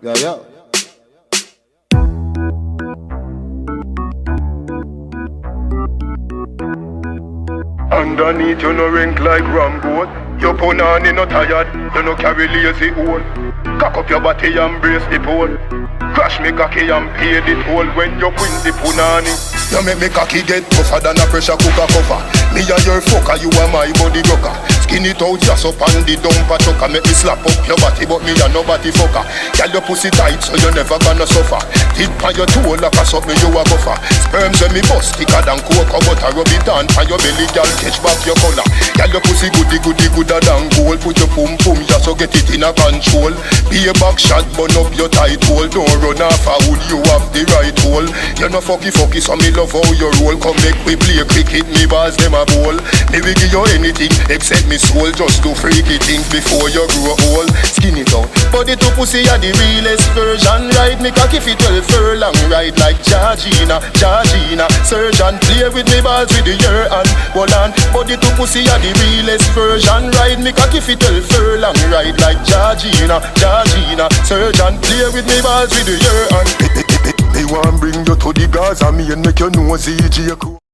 Yeah. Underneath you no rank like Rambo. Your punani no tired, you no carry lazy hole. Cock up your body and brace the pole. Crash me cocky and pay the toll when you win the punani. You make me cocky get tougher than a pressure cooker cover. Me a your fucker, you are my body rocker. Skin it out just up on the dumper chucker. Make me slap up your body but me a nobody fucker. Girl your pussy tight so you never gonna suffer. Tip on your toe like a something you a gopher. Sperms when me bust thicker than cocoa butter. Rub it on your belly, girl catch back your collar. Girl your pussy goody gooder than gold. Put your pum just so get it in a control. Be a back shot burn up your tight hole. Don't run off a hood, you have the right hole. You no fucky so me love how you roll. Come make we play cricket, me balls them a bowl. Me will give you anything except me soul. Just do freaky things before you grow old. Skin it out, body to pussy are the realest version. Ride me cocky fit 12 furlong. Ride like Georgina. Surgeon play with me balls with the year and hold on. Body to pussy are the realest version. Ride me cocky fit 12 furlong. Ride like Georgina. Surgeon play with me balls with the year and me want bring you to the Gaza, me and make you know CJ cool.